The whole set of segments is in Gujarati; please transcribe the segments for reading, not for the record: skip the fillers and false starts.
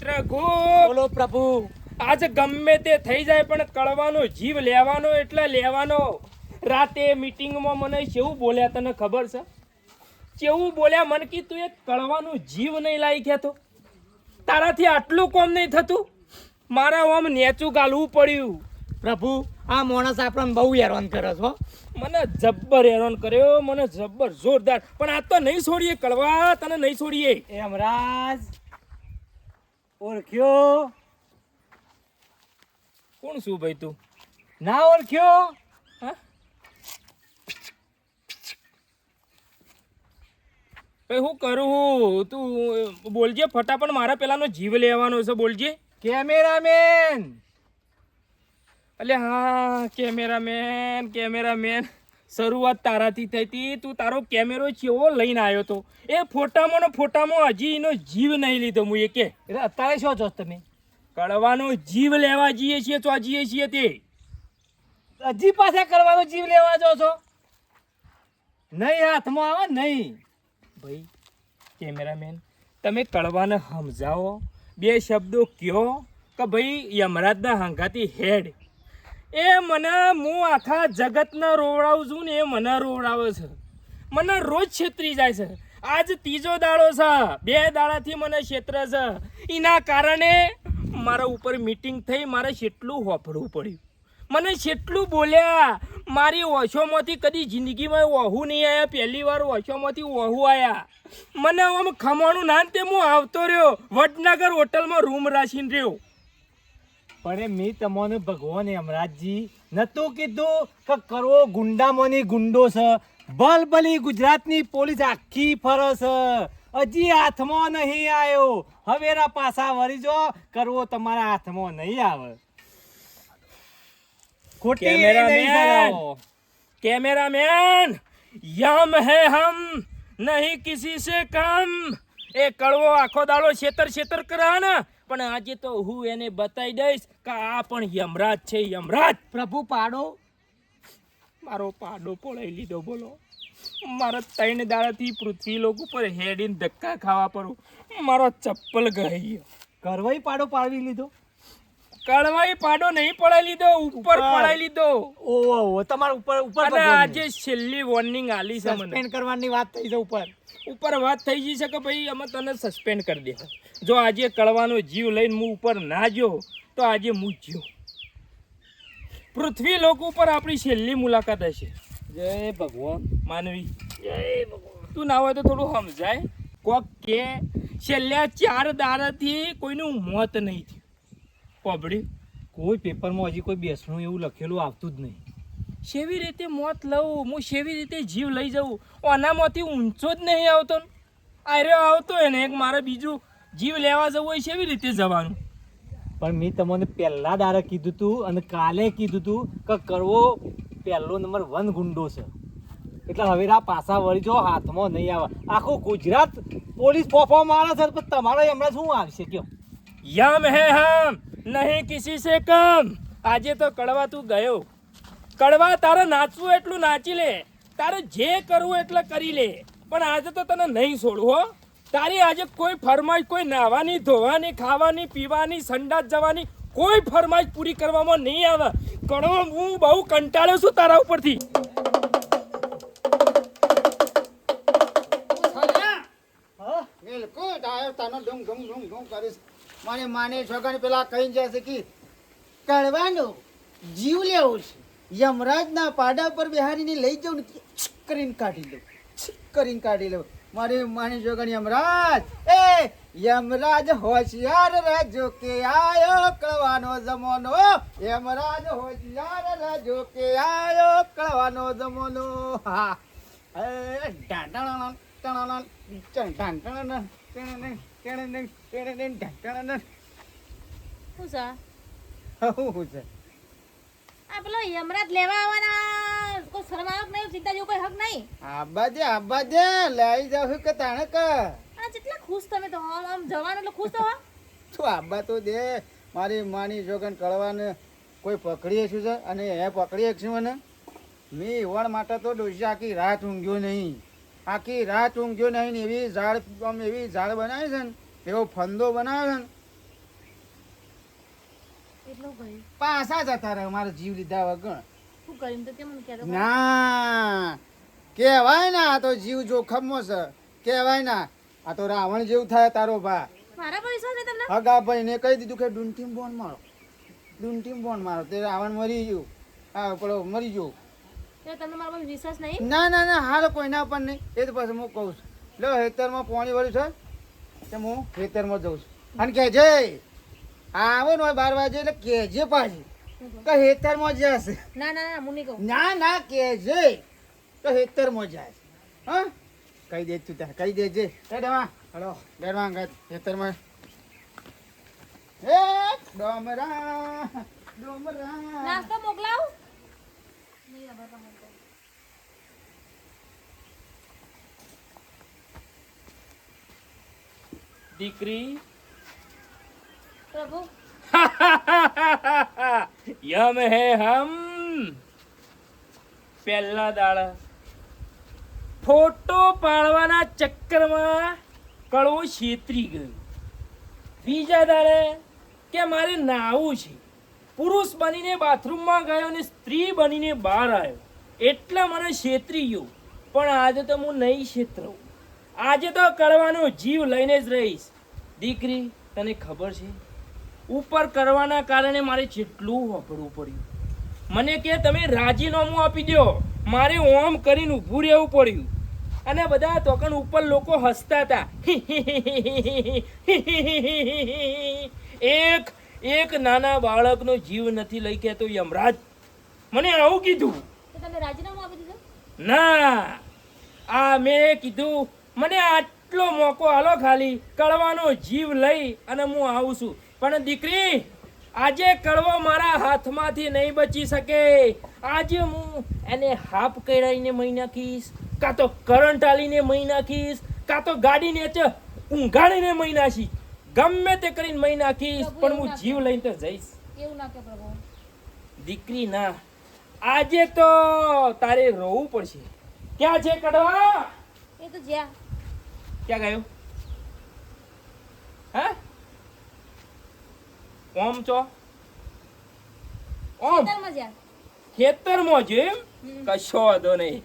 ચિત્રગુપ્ત બોલો પ્રભુ. આજ ગમે તે થઈ જાય પણ કળવાનો જીવ લેવાનો એટલે લેવાનો. રાતે મીટિંગમાં મને કેવું બોલ્યા તને ખબર છે? કેવું બોલ્યા મને કી તું એક કળવાનો જીવ નહીં લાવી ખેતો. તારાથી આટલું કોમ નહીં થતું. મારા આમ નેચું ગાલવું પડ્યું. પ્રભુ આ માણસ આપણને બહુ હેરાન કરે છે હો. મને જબ્બર હેરાન કર્યો, મને જબ્બર જોરદાર. પણ આ તો નહીં છોડીએ કળવા, તને નહીં છોડીએ. એ હમરાજ ઓળખ્યો? કોણ છું ભાઈ તું? ના ઓળખ્યો? હા ભાઈ હું કરું? તું બોલજે ફટાફટ, મારા પેલાનો જીવ લેવાનો છે, બોલજે. કેમેરામેન. અલે હા કેમેરામેન. શરૂઆત તારાથી થઈ હતી. તું તારો કેમેરો કેવો લઈને આવ્યો તો? એ ફોટામાં હજી એનો જીવ નહીં લીધો હું એ કે. એટલે અત્યારે શું છો તમે? કળવાનો જીવ લેવા જઈએ છીએ તો જઈએ છીએ તે. હજી પાછા કરવાનો જીવ લેવા જો છો? નહીં હાથમાં આવે નહીં. ભાઈ કેમેરામેન, તમે કળવાને સમજાવો, બે શબ્દો કયો કે ભાઈ યમરાજના હંગાતી હેડ એ મને, હું આખા જગતને રોવડાવું છું ને એ મને રોવડાવે છે. મને રોજ છેતરી જાય છે. આજ ત્રીજો દાડો છે, 2 દાડાથી મને છેતરે છે. એના કારણે મારા ઉપર મીટિંગ થઈ, મારે કેટલું હોફળવું પડ્યું, મને કેટલું બોલ્યા. મારી ઓછોમાંથી કદી જિંદગીમાં વહુ નહીં આવ્યા, પહેલી વાર ઓછોમાંથી વહુ આવ્યા. મને આમ ખમાણું ના તે હું આવતો રહ્યો, વડનગર હોટલમાં રૂમ રાખીને રહ્યો. પણ મેં તમને ભગવાન યમરાજજી નતું કીધું કે કરવો ગુંડામાંની ગુંડો છે, ભલભલી ગુજરાતની પોલીસ આખી ફરે છે, હજી હાથમાં નહીં આવ્યો. હવેરા પાછા વળી જો, કરવો તમારા હાથમાં નહીં આવે. कैमरामैन यम है हम नहीं किसी से कम. એ કડવો આખો દાડો છેતર કરે ને, પણ આજે તો હું એને બતાવી દઈશ કે આ પણ યમરાજ છે, યમરાજ. પ્રભુ પાડો. મારો પાડો પડાઈ લીધો. બોલો, મારા 3 દાડાથી પૃથ્વી લોક ઉપર હેડીને ધક્કા ખાવા પડું. મારો ચપ્પલ ગઈ. કરવાઈ પાડો પાડવી લીધો? કળવાઈ પાડો નહીં પડાઈ લીધો, ઉપર પડાઈ લીધો. ઓહો, તમારા ઉપર અને આજે છેલ્લી વોર્નિંગ આલી છે મને. સસ્પેન્ડ કરવાની વાત થઈ છે. ઉપર વાત થઈ ગઈ છે કે ભાઈ અમે તને સસ્પેન્ડ કરી દે. જો આજે કળવાનો જીવ લઈને હું ઉપર ના જો તો આજે હું જ્યો. પૃથ્વી લોક ઉપર આપણી છેલ્લી મુલાકાત હશે. જય ભગવાન. માનવી જય ભગવાન. તું ના હોય તો થોડું સમજાય. કોક કે છેલ્લા 4 દાડાથી કોઈનું મોત નહીં થયું. પબડી કોઈ પેપરમાં હજી કોઈ બેસણું એવું લખેલું આવતું જ નહીં. સેવી રીતે મોત લઉં હું, સેવી રીતે જીવ લઈ જાઉં? આનામાંથી ઊંચો જ નહીં આવતો. આર્યો આવતો હોય ને એક મારે બીજું જીવ લેવા જવું હોય, સેવી રીતે જવાનું? પણ મેં તમને પહેલા દાડે કીધું તું અને કાલે કીધું તું કે કરવો પહેલો નંબર 1 ગુંડો છે. એટલે હવે આ પાછા વળી જો, હાથમાં નહીં આવે. આખું ગુજરાત પોલીસ ફોફો મારે છે, પણ તમારો હમણાં શું આવશે કયો? યમ હે હમ નહીં કિસી સે કમ. આજે તો કડવા તું ગયો. કડવા તારે નાચવું એટલું નાચી લે, તારે જે કરવું એટલે કરી લે, પણ આજે તો તને નહીં છોડું હો. તારી આજે કોઈ ફરમાઈશ, કોઈ નાહવાની, ધોવાની, ખાવાની, પીવાની, સંડાસ જવાની કોઈ ફરમાઈશ પૂરી કરવામાં નહીં આવે. કડવો હું બહુ કંટાળ્યો છું તારા ઉપરથી. બિલકુલ તને ડુમ કરીશ. મારી માની છોકરાને પેલા કહી જશે કે કળવાનો જીવ લેવો છે, યમરાજના પાડા પર બિહારીને લઈ જાઉં ને કરીને કાઢી લઉં. મારી માની છોકરાને યમરાજ હોશિયાર રાજો કે આયો કળવાનો જમાનો. યમરાજ હોશિયાર રાજો કે આયો કળવાનો જમાનો. હા આ પેલો યમરાજ લેવા આવવાના કોઈ શરમ આવક નહીં, ચિંતા જેવું કોઈ હક નહીં. આબા દે લઈ જાવ કે તાણે કે આ જેટલા ખુશ તમે તો આમ જવાનું એટલે ખુશ તો હો. તું આબા તો દે. મારી માની જોગન કળવાને કોઈ પકડીએ છું છે અને એ પકડીએ છું મને. મેં એવણ માટે તો ડોસી આખી રાત ઊંઘ્યો નહીં ને એવી ઝાડ બનાવી છે ને, એવો ફંદો બનાવે છે ને એટલું કર્યું પાછા જતા રહે મારો જીવ લીધા વગર. શું કર્યું તો કેમ કહેતો ના કહેવાય ને આ તો જીવ જોખમમાં છે. કહેવાય ના આ તો રાવણ જેવું થાય તારો ભા. મારા પર વિશ્વાસ નહીં તમને હગા ભાઈ ને કહી દીધું કે ડુંટીમ બોન મારો, ડુંટીમ બોન મારો. તે રાવણ મરી ગયું. હા પેલો મરી ગયો. તો તમને મારા પર વિશ્વાસ નહીં ના ના ના હાલ કોઈના પર નહીં. એ તો પછી હું કહું છું. લો ખેતરમાં પાણી વળ્યું છે તે હું ખેતરમાં જઉં છું. અને કહેજે આવો ને 12 વાગે એટલે કહેજે પાછી કે ખેતરમાં જશે. ના ના ના હું નહીં કહું ના ના કહેજે તો ખેતરમાં જાય. હા કહી દે તું તાર કહી દેજે. ડેડવા હલો ડેડવા ગત ખેતરમાં. એ ડોમરા ડોમરા નાસ્તો મોકલાવ નહીં આભાર તમને દીકરી પ્રભુ યમ હે હમ પહેલા દાડા ફોટો પાડવાના ચક્કરમાં કળવો છેતરી ગયો. બીજા દાડે કે મારે નાવું છે, પુરુષ બનીને બાથરૂમમાં ગયો અને સ્ત્રી બનીને બહાર આવ્યો એટલે મને છેતરી ગયો. પણ આજે તો હું નહીં છેતરું. આજે તો કળવાનો જીવ લઈને જ રહીશ. દીકરી તને ખબર છે ઉપર કરવાના કારણે મારે જેટલું વાપરવું પડ્યું. મને કે તમે રાજીનામું આપી દો, મારે ઓમ કરીને ઊભું રહેવું પડ્યું. અને બધા તોકન ઉપર લોકો હસતા હતા. એક નાના બાળકનો જીવ નથી લઈ કહેતો યમરાજ. મને આવું કીધું. તો તમે રાજીનામું આપી દીધું ના આ મેં કીધું મને આટલો મોકો આલો ખાલી કળવાનો જીવ લઈ અને હું આવું છું. પણ દીકરી આજે કળવો મારા હાથમાંથી નહીં બચી શકે. આજે હું એને હાફ કરાઈને મહી નાખીશ, કાં તો કરંટ આલીને મહી નાખીશ, કાં તો ગાડીને ઊંઘાડીને મહી નાખીશ. ગમે તે કરીને મહી નાખીશ પણ હું જીવ લઈને તો જઈશ. એવું ના કે પ્રભુ દીકરી ના આજે તો તારે રોવું પડશે. ક્યાં છે કડવા? એ તો જ્યાં ક્યાં ગયો? હા ઓમ છો ઓમ ખેતરમાં જ્યાં ખેતરમાં છે એમ? કશો વાંધો નહીં.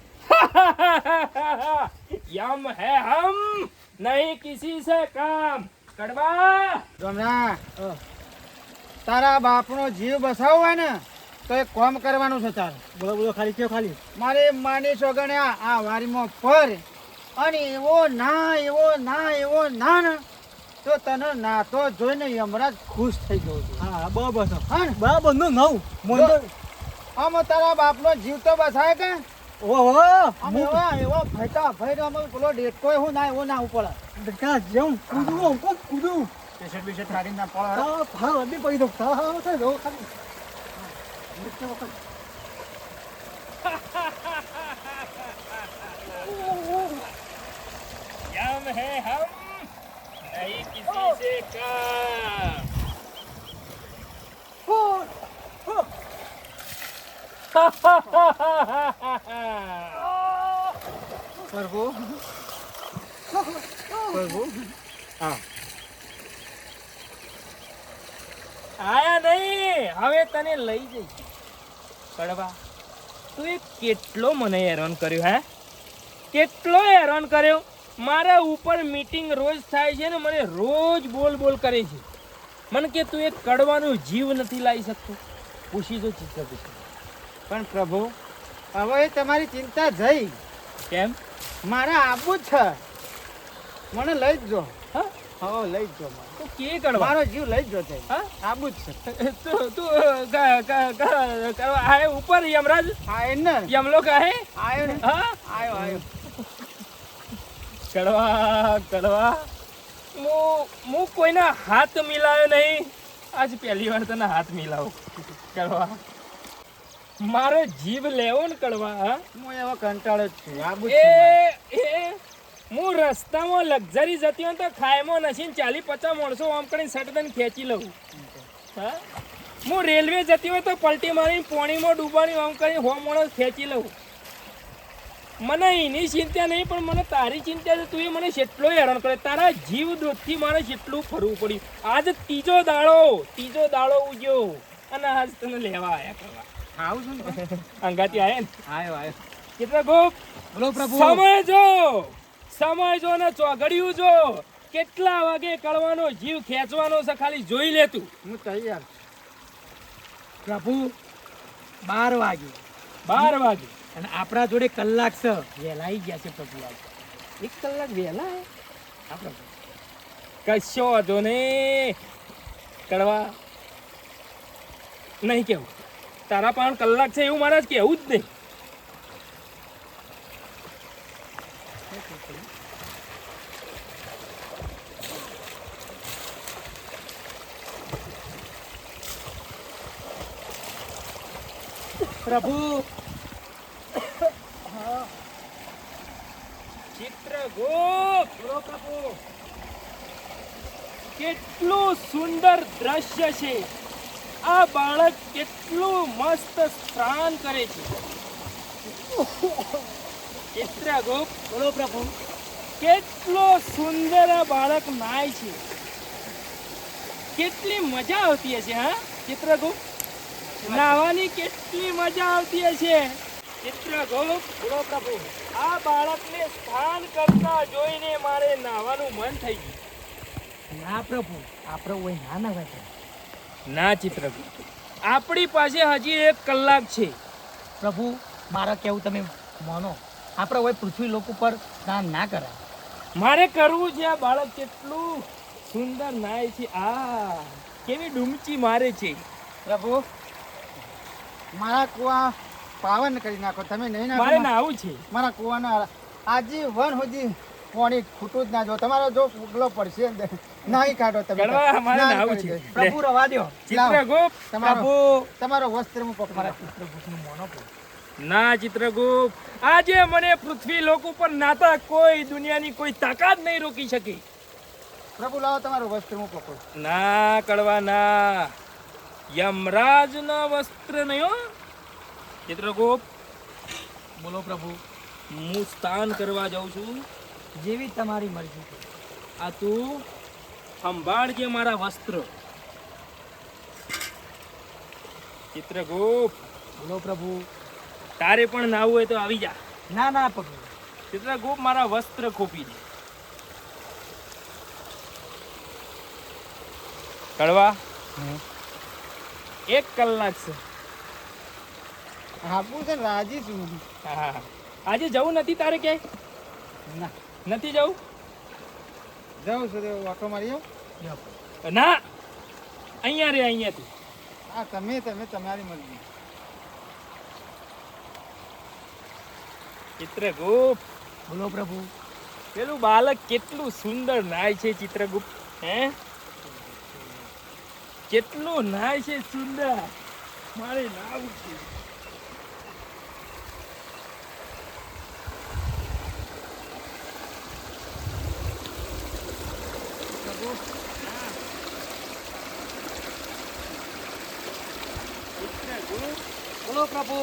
યમ હે હમ નહીં કિસી સે કામ. કડવા ડોમરા તારા બાપનો જીવ બસાવવો હોય ને તો એક કામ કરવાનું છે તારે. બોલો બોલો ખાલી કયો ખાલી મારે માની સોગણ્યા આ વારીમાં પર અને એવો ના ને તો તને નાતો જોઈને યમરાજ ખુશ થઈ ગયો છે. હા બરાબર છે હા ને? બરાબર નો નવ મોંડો આમ તારા બાપનો જીવ તો બસાય કે ઓહો આમ એવો ભયતા ભય અમે પેલો ડેટકો એવું ના એવો ના ઉપર દકા જેમ કૂદું કોક કૂદું પેશન્ટ બેશન્ટ કાઢીને ના પડે. હા અડી પડી દો હા થાય દો ખાલી यम है हम नहीं किसी से काम. પ્રભુ પ્રભુ હા આયા નહીં, હવે તને લઈ જઈશ. કડવા તું એ કેટલો મને હેરાન કર્યો હે, કેટલો હેરાન કર્યો. મારા ઉપર મીટિંગ રોજ થાય છે ને મને રોજ બોલ બોલ કરે છે. મને કે તું એક કડવાનું જીવ નથી લાવી શકતો. પૂછી જો ચિત્ર પૂછી. પણ પ્રભુ હવે એ તમારી ચિંતા જઈ. કેમ? મારે આવું જ છે. મને લઈ જ જો. હા હા લઈ જ જો. તું કે કડવા મારો જીવ લઈ જ જો તે. હા આવું જ છે. તું કરવા આય ઉપર યમરાજ આયો ને યમલોક આય આયો ને હા આયો આયો કડવા હું કોઈના હાથ મિલાયો નહીં. આજ પહેલી વાર તને હાથ મિલાવો. કડવા મારો જીવ લેવો ને કડવા. હા હું એવો કંટાળો જ છું. આવું જ એ છે. એ હું રસ્તામાં લક્ઝરી જતી હોય તો ખાયમાં નસીને 40-50 માણસો આમ કરીને સટદન ખેંચી લઉં. હા હું રેલવે જતી હોય તો પલટી મારીને પાણીમાં ડૂબાની આમ કરીને 100 માણસ ખેંચી લઉં. મને એની ચિંતા નહીં પણ મને તારી ચિંતા છે. તું એ મને કેટલો હેરાન કરે. તારા જીવ દોધથી મારે કેટલું ફરવું પડ્યું. આજ ત્રીજો દાડો ઉગ્યો. અને આજ તને લેવા આયા કરવા આવું છું ને અંગાતી આયા ને આયો આયો ચિત્રગુપ્ત બોલો પ્રભુ સમય જો ને ચોઘડિયું જો કેટલા વાગે કળવાનો જીવ ખેંચવાનો છે ખાલી જોઈ લે તું. હું તૈયાર પ્રભુ 12 વાગે 12 વાગે અને આપણા જોડે કલાક છે વહેલા આવી ગયા છે પ્રભુ આજ 1 કલાક વહેલા હા પ્રભુ કશો વાંધો ને કડવા નહીં કેવું તારા પણ કલાક છે એવું મારા જ કેવું જ નહીં. પ્રભુ ચિત્રગુપ્ત બોલો પ્રભુ કેટલું સુંદર દ્રશ્ય છે. આ બાળક કેટલું મસ્ત સ્નાન કરે છે. ચિત્રગુપ્ત બોલો પ્રભુ કેટલો સુંદર આ બાળક નાય છે. કેટલી મજા આવતી હશે હા ચિત્રગુપ્ત નાવાની કેટલી મજા આવતી હશે. ચિત્રગુપ્ત બોલો પ્રભુ આ બાળકને સ્નાન કરતા જોઈને મારે નાવાનું મન થઈ ગયું. ના પ્રભુ આપણે ઓય ના નવાય ના ચિત્રગુપ્ત આપણી પાસે હજી 1 કલાક છે. પ્રભુ મારા કેવું તમે માનો આપણે ઓય પૃથ્વી લોક ઉપર સ્નાન ના કરાય. મારે કરવું છે. આ બાળક કેટલું સુંદર નાય છે. આ કેવી ડૂમચી મારે છે. પ્રભુ મારા કુવા પાવન કરી નાખો. તમે નહીં મારે નાખો નાવું છે. મારા કુવાના આજીવન સુધી પાણી ખૂટું જ ના જો. તમારો જો ઉગલો પડશે નાહી કાઢો તમે. ગળવા મારે સ્નાન નાવું કરી છે. દે. પ્રભુ રવા દ્યો. ચિત્રગુપ્ત તમારો તમારો વસ્ત્ર હું પકડી મારા નાખું. ચિત્રગુપ્તનું મોનો પ્રભુ. ના ચિત્રગુપ્ત આજે મને પૃથ્વી લોક ઉપર નાતા કોઈ દુનિયાની કોઈ તાકાત નહીં રોકી શકે. પ્રભુ લાવો તમારો વસ્ત્ર હું પકડું. ના કડવા ના યમરાજના વસ્ત્ર નહીં હો ચિત્રગુપ્ત. બોલો પ્રભુ હું સ્નાન કરવા જાઉં છું. જેવી તમારી મરજી છે. આ તું સંભાળજે મારા વસ્ત્ર. ચિત્રગુપ્ત બોલો પ્રભુ તારે પણ નાવું હોય તો આવી જા. ના ના પ્રભુ ચિત્રગુપ્ત મારા વસ્ત્ર ખોપી દે. કડવા 1 કલાક છે. આપું છે ને રાજી છું. હા આજે જવું નથી તારે ક્યાંય ના નથી જવું. જાઉં છું વાંકો મારી આવો. ના અહીંયા રે અહીંયાથી. હા તમે તમારી મરજી. ચિત્રગુપ્ત બોલો પ્રભુ પેલું બાલક કેટલું સુંદર નાય છે. ચિત્રગુપ્ત હે કેટલું નાય છે સુંદર. મારે નાવું છે. ચિત્રગુપ્ત બોલો પ્રભુ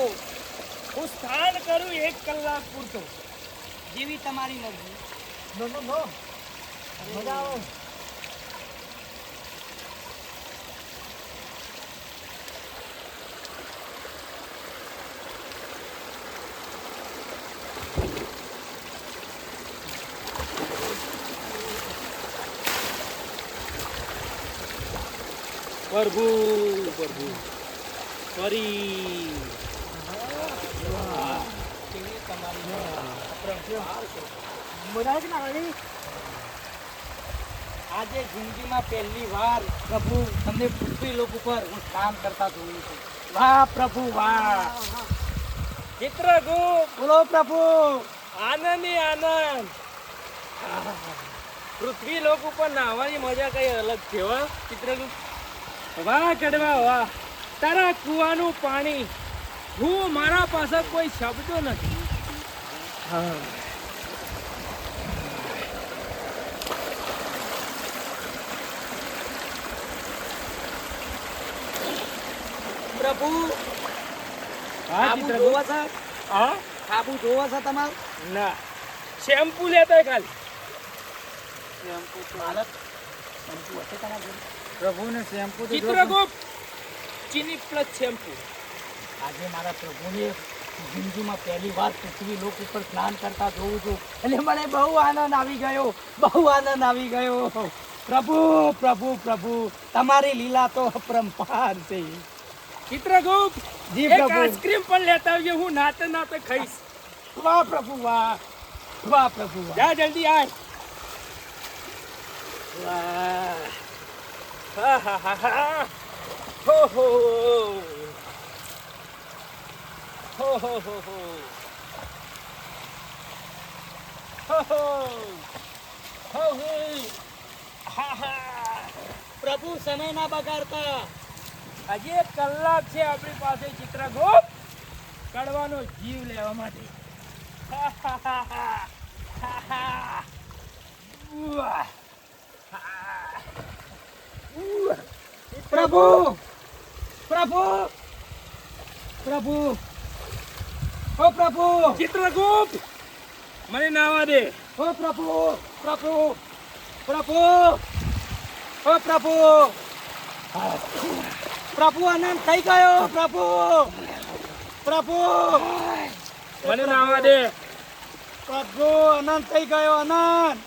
હું સ્નાન કરું 1 કલાક પૂરતો. જેવી તમારી મરજી. નો નો નો મજા આવે. પ્રભુ પ્રભુ ફરી આજે જિંદગીમાં પહેલી વાર પ્રભુ તમને પૃથ્વી લોક ઉપર હું કામ કરતા જોયું છું. વાહ પ્રભુ વાહ. ચિત્રગુપ્ત બોલો પ્રભુ આનંદ આનંદ. પૃથ્વી લોક ઉપર નાહવાની મજા કઈ અલગ છે હો ચિત્રગુપ્ત. વાહ કડવા વાહ. તારા કુવાનું પાણી હું મારા પાસે કોઈ શબ્દો નથી. હા પ્રભુ હા આબુ ચિત્રગુપ્ત. જોવા છે હા આબુ જોવા છે તમારે ના શેમ્પુ લેતા ખાલી. બાળક શેમ્પુ હશે તમારા જોડે? પ્રભુને શેમ્પુ તો જો. ચિત્રગુપ્ત ચીની પ્લસ શેમ્પુ. આજે મારા પ્રભુને જિંદગીમાં પહેલી વાર પૃથ્વી લોક ઉપર સ્નાન કરતા જોઉં છું એટલે મને બહુ આનંદ આવી ગયો, બહુ આનંદ આવી ગયો. પ્રભુ પ્રભુ પ્રભુ તમારી લીલા તો અપરંપાર છે. ચિત્રગુપ્ત, જી એક પ્રભુ. આઈસ્ક્રીમ પણ લેતા આવજો, હું નાતે નાતે ખાઈશ. વાહ પ્રભુ વાહ, વાહ પ્રભુ વાહ. જા જલ્દી આય. વાહ. હા હા હા હા. હો હો હો હો હો હો. હો હો હો હો. હા હા. પ્રભુ સમય ના બગાડતા. હજી 1 કલાક છે આપણી પાસે ચિત્રગુપ્ત કડવાનો જીવ લેવા માટે. હા હા હા હા. હા હા. ઉઆ. હા. ઉઆ. પ્રભુ પ્રભુ પ્રભુ ઓ પ્રભુ ચિત્રગુપ્ત, મને નાવા દે. ઓ પ્રભુ પ્રભુ પ્રભુ ઓ પ્રભુ પ્રભુ આનંદ થઈ ગયો. પ્રભુ પ્રભુ મને નાવા દે. પ્રભુ આનંદ થઈ ગયો. આનંદ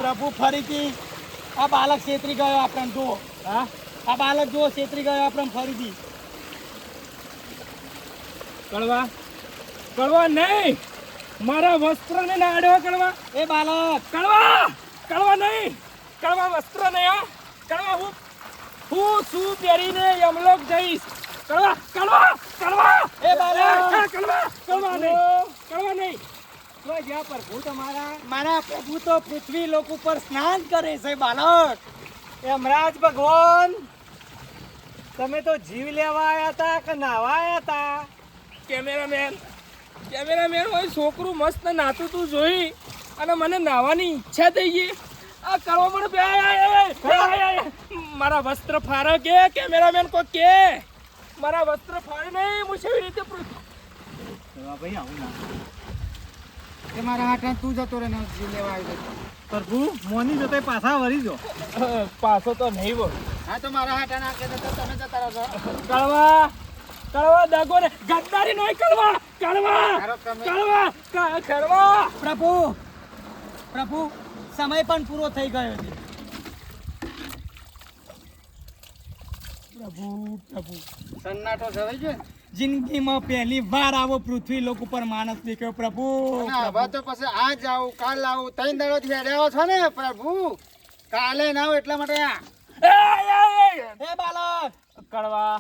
પ્રભુ ફરીથી આ બાલક છેતરી ગયો આપણને. જુઓ હા, આ બાલક જુઓ છેતરી ગયો આપણને ફરીથી. કળવા કળવા નહીં, મારા વસ્ત્રને ના અડવા. કળવા એ બાલક કળવા કળવા નહીં, કળવા વસ્ત્ર નહીં. હા કળવા, હું શું પહેરીને યમલોક જઈશ. કળવા કળવા કળવા. એ બાલક! કળવા કળવા નહીં, કળવા નહીં. તો જ્યાં પ્રભુ તમારા મારા પ્રભુ તો પૃથ્વી લોક ઉપર સ્નાન કરે છે. બાલક યમરાજ ભગવાન, તમે તો જીવ લેવા આવ્યા હતા કે નાવા આવ્યા હતા? કેમેરામેન હોય છોકરું મસ્ત નાતું તું જોઈ અને મને નાવાની ઈચ્છા થઈ ગઈ. આ કરવા મને મારા વસ્ત્ર ફારે કે કેમેરામેન કો કે મારા વસ્ત્ર ફાડે નહીં. હું કેવી રીતે ભાઈ આવું ના કે મારા હાથે તું જતો રહે ને જીવ લેવા આવી જતો. પ્રભુ મોની જતો પાછા વળી જો. પાછો તો નહીં બોલ. હા તો મારા હાથે નાખે તો તમે જતા રહો છો. કળવા કળવા દગો ને ગદ્દારી નહીં. કળવા કળવા હારો તમે. કળવા. પ્રભુ પ્રભુ સમય પણ પૂરો થઈ ગયો છે. પ્રભુ પ્રભુ સન્નાટો જવાઈ ગયો ને. જિંદગીમાં પહેલી વાર આવો પૃથ્વી લોક ઉપર માણસ દેખ્યો. પ્રભુ અને હવે તો પછી આજ આવું કાલ આવું 3 દાડોથી હેડ્યા છો ને પ્રભુ. કાલે ના આવો એટલા માટે આ એ બાલક કળવા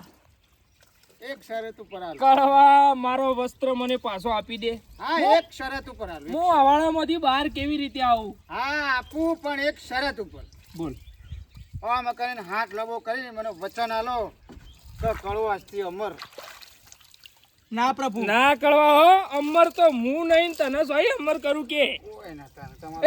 એક શરત ઉપર હાલ. કળવા, મારો વસ્ત્ર મને પાછો આપી દે. હા એક શરત ઉપર હાલ. હું અવાડામાંથી બહાર કેવી રીતે આવું? હા આપું પણ એક શરત ઉપર. બોલ. આમ કરીને હાથ લબો કરીને મને વચન આલો કે કળવો આજથી અમર. ના પ્રભુ ના કળવા હો, અમર તો હું નહીં, તને સોય અમર કરું કે. ઓય ના તાર એ તમારે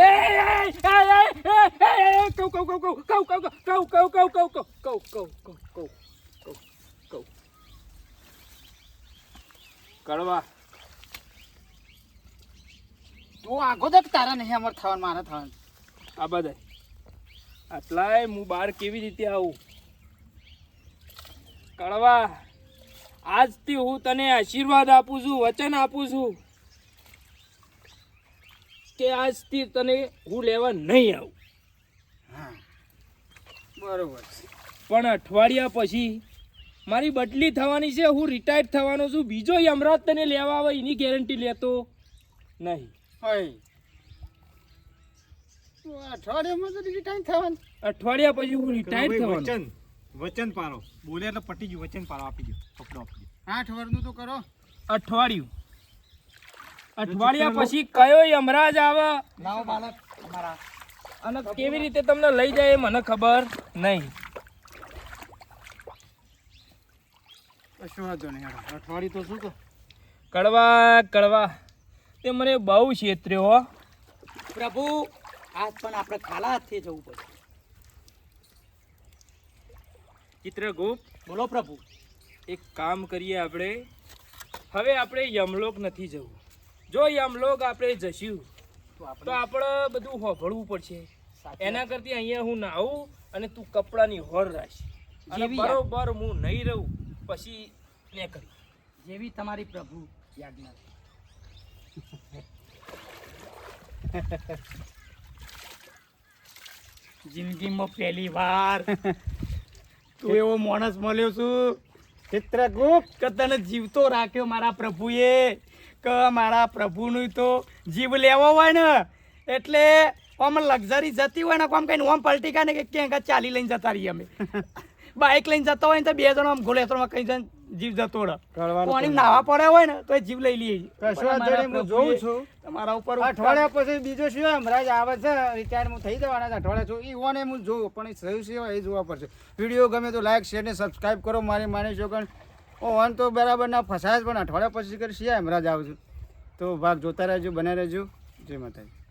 કળવા, તું આગો દેખ. તારા નહીં અમર થવાનું, મારે થવાનું. આ બધા આટલાય હું બહાર કેવી રીતે આવું? કળવા, આજથી હું તને આશીર્વાદ આપું છું, વચન આપું છું કે આજથી તને હું લેવા નહીં આવું. હા બરોબર છે. પણ અઠવાડિયા પછી મારી બદલી થવાની છે. હું રિટાયર્ડ થવાનો છું. બીજો યમરાજ તને લેવા આવે એની ગેરંટી લેતો નહીં. હોય તો અઠવાડિયામાં તો રિટાયર થવાનું. અઠવાડિયા પછી હું રિટાયર્ડ થવાનો. વચન વચન પાડો. બોલે એટલે પટી ગયું. વચન પાડો. આપી દો. પકડો આપી દો. 8 વર્ષનું તો કરો. અઠવાડિયા પછી કયો યમરાજ આવે લાવો બાલક અમારા. અને કેવી રીતે તમને લઈ જાય એ મને ખબર નહીં. કશું વાંધો નહીં. હેડો. અઠવાડિયું તો શું કહો. કળવા તે મને બહુ છેતર્યો હો. પ્રભુ આજ પણ આપણે ખાલા હાથે જવું પડે. ચિત્રગુપ્ત, બોલો પ્રભુ. એક કામ કરીએ આપણે. હવે આપણે યમલોક નથી જવું. જો યમલોક આપણે જશું તો તો આપણે બધું હોભળવું પડશે. સાચી એના કરતી અહીંયા હું નાહું અને તું કપડાની હોર રાખ અને જેવી બરોબર હું નહીં રહું પછી ને કરી. જેવી તમારી પ્રભુ યાજ્ઞા. જિંદગીમાં પહેલી વાર તું એવો માણસ મળ્યો છું ચિત્રગુપ્ત કે તને જીવતો રાખ્યો મારા પ્રભુએ. કે મારા પ્રભુનું તો જીવ લેવો હોય ને એટલે આમ લક્ઝરી જતી હોય ને આમ કઈ આમ પલટી કાઢે કે ક્યાંક ચાલી લઈને જતા રહીએ અમે. બાઇક લઈને જતા હોય ને તો બે જણા આમ ઘોડેસરમાં કઈ જણ જીવ જતો રહે. પાણી નાવા પડ્યા હોય ને તો એ જીવ લઈ લઈએ. કશો વાંધો નહીં, હું જોઉં છું. તમારા ઉપર અઠવાડિયા પછી બીજો શું હમણાં જ આવે છે રિટાયર્ડ થઈ જવાના છે અઠવાડિયા છું ઈવોને હું જોઉં પણ એ થયું છે એ જોવા પડશે. વિડીયો ગમે તો લાઈક શેર ને સબસ્ક્રાઈબ કરો. મારી માની છોકન ઓન તો બરાબર ના ફસાય જ પણ અઠવાડિયા પછી કરી શિયા હમણાં જ આવું છું. તો ભાગ જોતા રહેજો, બને રહેજો. જય માતાજી.